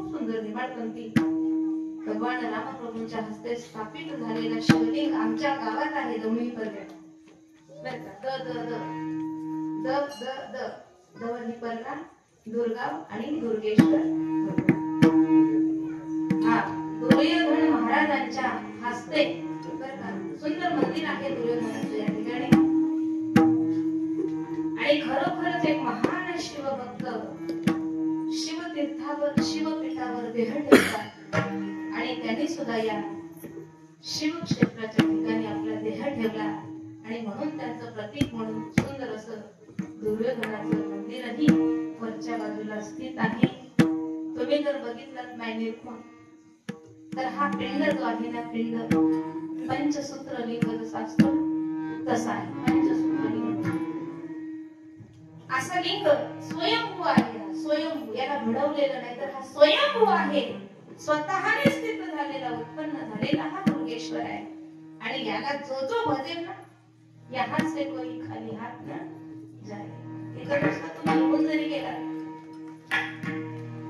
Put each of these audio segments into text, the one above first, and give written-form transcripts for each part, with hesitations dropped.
खूप सुंदर निमाडकंती भगवान रामप्रभूंच्या हस्ते स्थापित झालेला शिवलिंग आमच्या गावात आहे दोन्ही पर्यंत बर का द द द द द द दवनिपर्णा दुर्गाव आणि दुर्गेश्वर हा दुर्योधन महाराजांच्या हस्ते बर का सुंदर मंदिर आहे दुर्योधनाचं या ठिकाणी आणि खरोखरच एक महान शिवभक्त शिवतीर्थावर शिवपीठावर देह ठेवतात आणि त्यांनी सुद्धा या शिवक्षेत्राच्या ठिकाणी आपला देह ठेवला आणि म्हणून त्यांचं प्रतीक म्हणून सुंदर असं दुर्योधनाचं मंदिरही वरच्या बाजूला स्थित आहे. तुम्ही जर बघितलात मायनिर्मळ तर हा पिंड जो आहे ना पिंड पंचसूत्र लिंग जसा असतो तसा आहे. पंचसूत्र लिंग असा लिंग स्वयंभू आहे. स्वयंभू याला घडवलेलं नाही तर हा स्वयंभू आहे. स्वतःने स्थित झालेला उत्पन्न झालेला हा दुर्गेश्वर आहे आणि याला जो जो भजेल ना यहाँ से कोई खाली हात न जाए. एका नुसतं तुम्ही येऊन जरी गेलात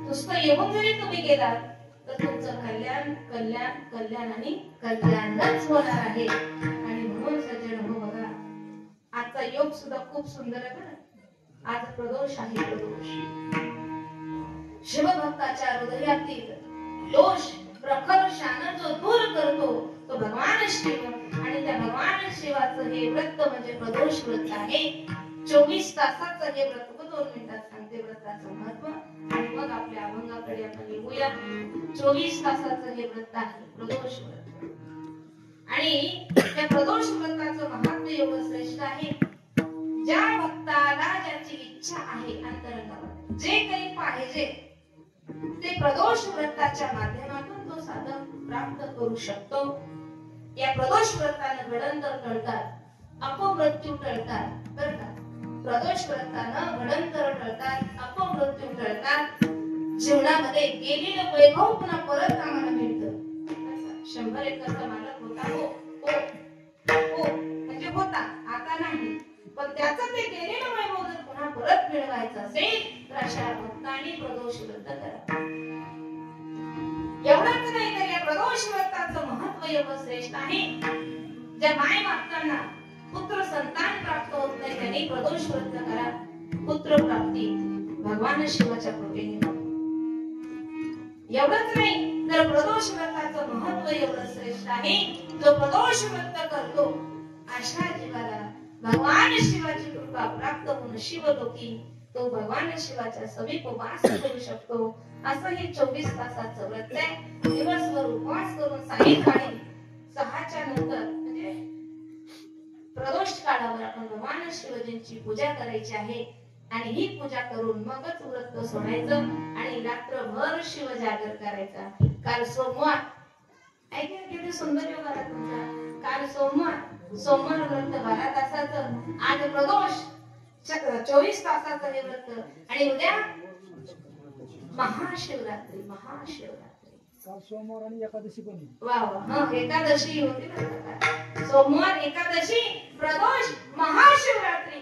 नुसतं येऊन जरी तुम्ही गेलात तर तुमचं कल्याण कल्याण कल्याण आणि कल्याणच होणार आहे. आणि म्हणून सज्जन हो बघा आजचा योग सुद्धा खूप सुंदर आहे बरं. आज प्रदोष आहे. प्रदोष शिवभक्ताच्या हृदयातील दोष प्रखर शान जो दूर करतो तो भगवान शिव आणि त्या भगवान शिवाचं हे व्रत म्हणजे प्रदोष व्रत आहे. 24 तासाचं हे व्रत 2 मिनिटात सांगते व्रताचं महत्व आणि मग आपल्या अभंगाकडे आपण येऊया. 24 तासाचं हे व्रत आहे प्रदोष व्रत आणि त्या प्रदोष व्रताचं महत्व एवढं श्रेष्ठ आहे. ज्या भक्ताला ज्याची इच्छा आहे अंतरंगामध्ये जे काही पाहिजे ते प्रदोष व्रताच्या माध्यमातून तो साधन प्राप्त करू शकतो. या प्रदोष व्रतानं गडंतर टळतात, अपमृत्यू टळतात बरं का. प्रदोष व्रतानं गडंतर टळतात, अपमृत्यू टळतात. जीवनामध्ये गेलेलं वैभव पुन्हा परत आम्हाला मिळतं. 100 एकरचा मालक होता हो म्हणजे होता आता नाही पण त्याचं ते गेलेलं वैभव जर पुन्हा परत मिळवायचं असेल तर अशा भक्तांनी प्रदोष व्रत करा. एवढंच नाही तर या प्रदोष व्रताचं महत्व एवढं श्रेष्ठ आहे. ज्या माय बापांना पुत्र संतान प्राप्त होत नाही त्यांनी प्रदोष व्रत करा. पुत्र प्राप्ती भगवान शिवाच्या कृपेने. एवढंच नाही तर प्रदोष व्रताचं महत्व एवढं श्रेष्ठ आहे. जो प्रदोष व्रत करतो अशा जीवाला भगवान शिवाची कृपा प्राप्त होऊन शिवलोकी तो भगवान शिवाच्या समीप वास करू शकतो. असं हे 24 तासाचं व्रत आहे. दिवसभर उपवास करून सायंकाळी 6च्या नंतर म्हणजे प्रदोष काळावर आपण भगवान शिवजींची पूजा करायची आहे आणि ही पूजा करून मगच व्रत सोडायचं आणि रात्रभर शिव जागर करायचा. काल सोमवार ऐका किती सुंदर योग आला तुमचा. काल सोमवार व्रत 12 तासाचं. आज प्रदोष 24 तासाचं हे व्रत आणि उद्या महाशिवरात्री. काल सोमवार आणि एकादशी पण वा वा एकादशी होती ना. सोमवार एकादशी प्रदोष महाशिवरात्री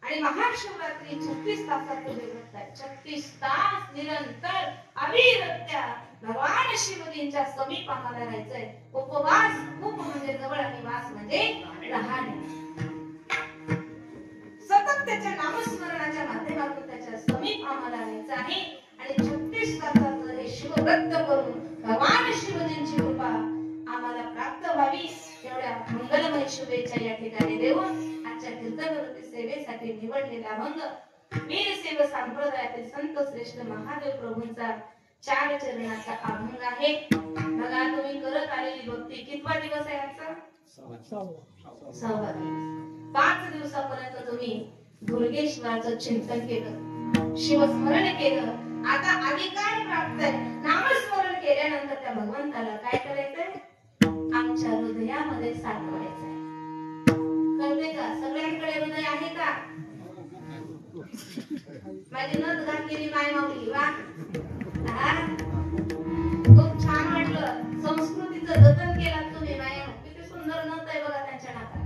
आणि महाशिवरात्री 36 तासाचं हे व्रत आहे. 36 तास निरंतर अविरत्या भगवान शिवजींच्या समीप आम्हाला राहायचंय. उपवास खूप म्हणजे जवळ आणि वास म्हणजे राहणे. सतत त्याच्या नामस्मरणाच्या माध्यमातून त्याच्या समीप आम्हाला राहायचं आहे आणि 36 तासाचं हे शिवव्रत करून भगवान शिवजींची कृपा आम्हाला प्राप्त व्हावी एवढ्या मंगलमय शुभेच्छा या ठिकाणी देऊन आजच्या कीर्तनवृत्ती सेवेसाठी निवडलेला अभंग वीरसेव संप्रदायातील संत श्रेष्ठ महादेव प्रभूंचा 4 चरणाचा अभंग आहे. बघा तुम्ही करत आलेली भक्ती कितवा दिवस आहे आजचा? 6वा दिवस. 5 दिवसापर्यंत तुम्ही दुर्गेश्वराचं चिंतन केलं, शिवस्मरण केलं. आता अधिकार प्राप्त आहे. नामस्मरण केल्यानंतर त्या भगवंताला काय करायचंय? आमच्या हृदयामध्ये साठवायचंय. कळते का? सगळ्यांकडे हृदय आहे का? माझी नथ घातलेली माय माऊली वा खूप छान वाटलं. संस्कृतीचं जतन केलं तुम्ही. माया किती सुंदर नथ आहे बघा त्यांच्या नाकात.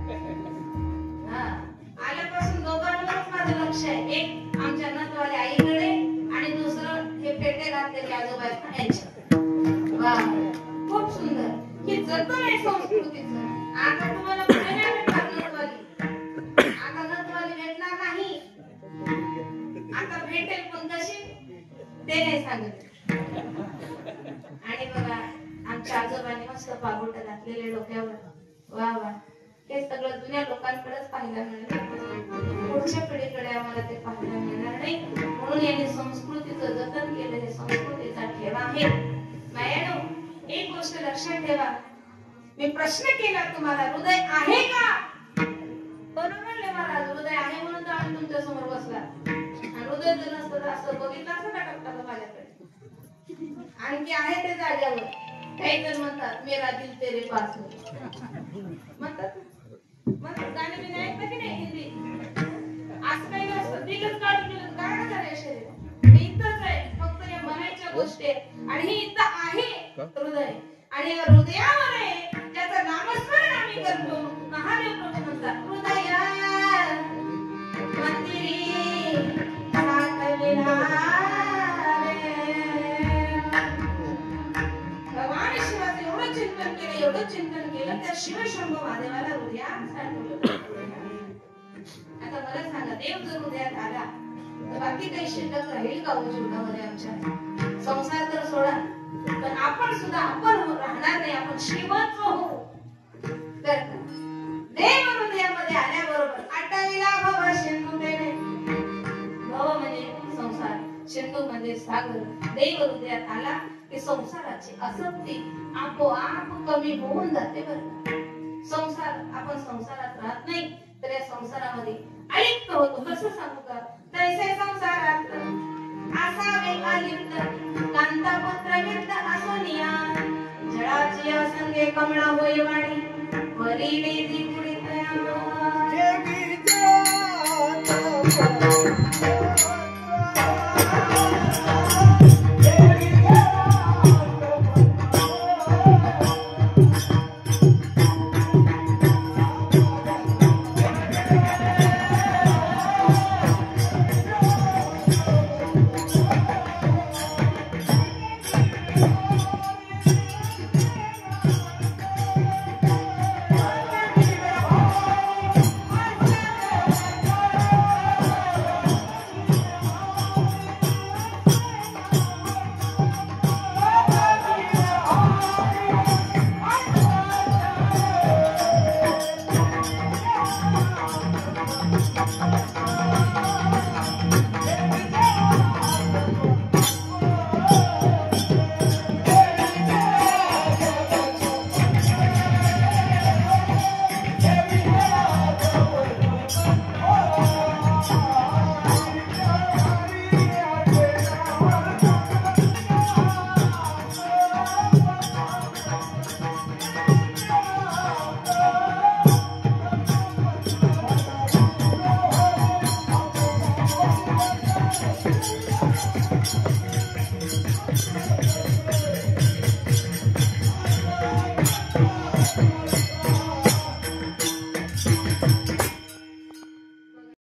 आल्यापासून दोघांवरच माझं लक्ष आहे. एक आमच्या नथवाल्या आईकडे आणि दुसरं हे फेटे घातलेले आजोबा आहेत यांच्या. वा खूप सुंदर. ही जतन आहे संस्कृतीचं. आता तुम्हाला कुठे नाही भेटणार नथवाली. आता नथवाली भेटणार नाही. आता भेटेल पण कशी ते नाही सांगत. आणि बघा आमच्या आजोबांनी मस्त पागोट घातलेले डोक्यावर. वा वा हे सगळं जुन्या लोकांकडेच पाहायला मिळणार. पुढच्या पिढीकडे आम्हाला ते पाहायला मिळणार नाही. म्हणून यांनी संस्कृतीचं जतन केलं. हे संस्कृतीचा ठेवा आहे. मायानो एक गोष्ट लक्षात ठेवा. मी प्रश्न केला तुम्हाला हृदय आहे का? बरोबर ले महाराज हृदय आहे म्हणून तर आम्ही तुमच्या समोर बसला. आणि हृदय जर नसतं तर असं बघितलं असं का टाकता माझ्याकडे. आणखी आहे ते जाग्यावर. काही जण म्हणतात मेरा दिल तेरे पास म्हणतात. गाणे बिने ऐकता की नाही हिंदी? असं काही नसतं. दिलच काढून दिलं काय झालं शरीर. मी इथंच आहे. फक्त या म्हणायच्या गोष्टी आणि हे इथं आहे हृदय. आणि या हृदयावर आहे ज्याचं नामस्मरण आम्ही करतो. महादेव प्रभू म्हणतात हृदया मंदिरी साठविला भगवान शिवाचं एवढं चिंतन केलं एवढं चिंतन केलं त्या शिवशंभू महादेवाला हृदयात साठवलं. आता मला सांगा देव जर हृदयात आला तर बाकी काही शिल्लक राहील का जीवनामध्ये आमच्या? संसार तर सोडा पण आपण सुद्धा आपण राहणार नाही. आपण श्रीमंत होऊ. देव हृदयामध्ये आल्याबरोबर आटविला भव सिंधू देणे. भव म्हणजे संसार, सिंधू म्हणजे सागर. देव हृदयात आला की संसाराची आसक्ती आपोआप कमी होऊन जाते. बरं संसार आपण संसारात राहत नाही तर या संसारामध्ये अलिप्त होतो. कसं सांगू का? तैसे संसारात असावे अलिप्त कांतापुत्र विद्ध असोनिया जळाची असंगे कमळा होय वाणी वरी वेदी कुडितया